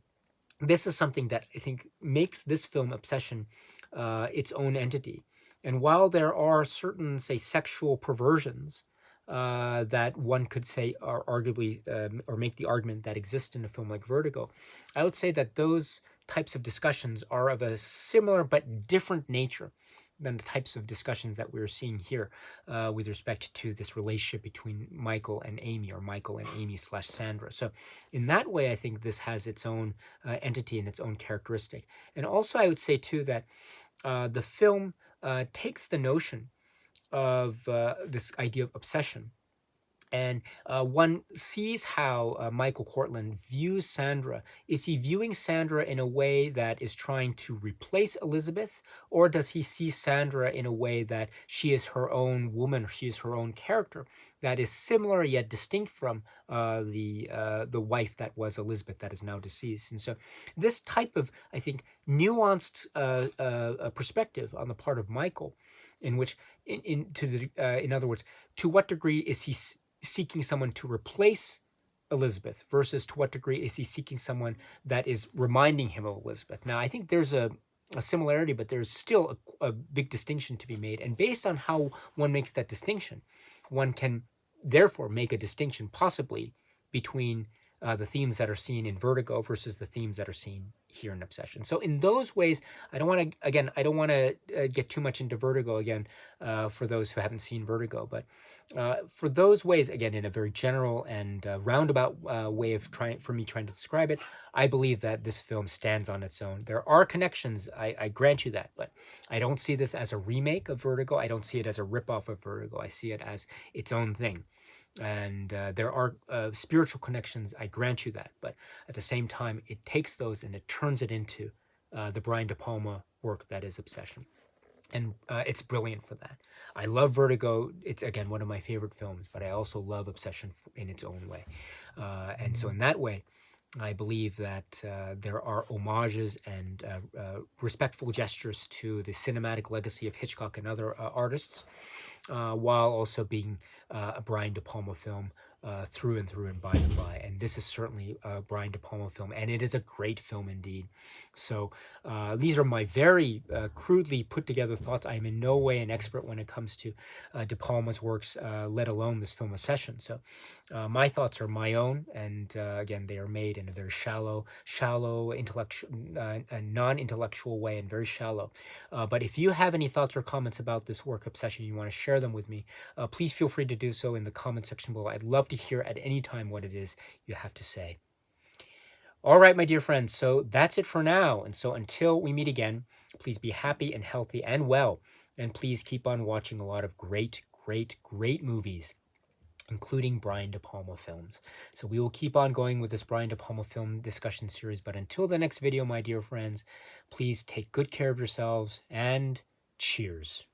this is something that I think makes this film Obsession its own entity. And while there are certain, say, sexual perversions that one could say are arguably, or make the argument that exist in a film like Vertigo, I would say that those types of discussions are of a similar but different nature than the types of discussions that we're seeing here with respect to this relationship between Michael and Amy, or Michael and Amy slash Sandra. So in that way, I think this has its own entity and its own characteristic. And also, I would say too that the film takes the notion of this idea of obsession, and one sees how Michael Cortland views Sandra. Is he viewing Sandra in a way that is trying to replace Elizabeth, or does he see Sandra in a way that she is her own woman, or she is her own character that is similar yet distinct from the wife that was Elizabeth, that is now deceased? And so, this type of, I think, nuanced perspective on the part of Michael, in which, in other words, to what degree is he seeking someone to replace Elizabeth versus to what degree is he seeking someone that is reminding him of Elizabeth? Now, I think there's a similarity, but there's still a big distinction to be made. And based on how one makes that distinction, one can therefore make a distinction possibly between the themes that are seen in Vertigo versus the themes that are seen here in Obsession. So in those ways, I don't want to get too much into Vertigo again for those who haven't seen Vertigo, but for those ways, again, in a very general and roundabout way of trying to describe it, I believe that this film stands on its own. There are connections, I grant you that, but I don't see this as a remake of Vertigo. I don't see it as a ripoff of Vertigo. I see it as its own thing. And there are spiritual connections, I grant you that, but at the same time, it takes those and it turns it into the Brian De Palma work that is Obsession. And it's brilliant for that. I love Vertigo. It's, again, one of my favorite films, but I also love Obsession in its own way. And so in that way, I believe that there are homages and respectful gestures to the cinematic legacy of Hitchcock and other artists, while also being a Brian De Palma film through and through and by and by. And this is certainly a Brian De Palma film, and it is a great film indeed. So these are my very crudely put together thoughts. I am in no way an expert when it comes to De Palma's works, let alone this film Obsession. So my thoughts are my own, and again, they are made in a very shallow, intellectual, non-intellectual way, and very shallow. But if you have any thoughts or comments about this work Obsession, you want to share them with me, please feel free to do so in the comment section below. I'd love to hear at any time what it is you have to say. All right, my dear friends, so that's it for now. And so until we meet again, please be happy and healthy and well. And please keep on watching a lot of great, great, great movies, including Brian De Palma films. So we will keep on going with this Brian De Palma film discussion series. But until the next video, my dear friends, please take good care of yourselves and cheers.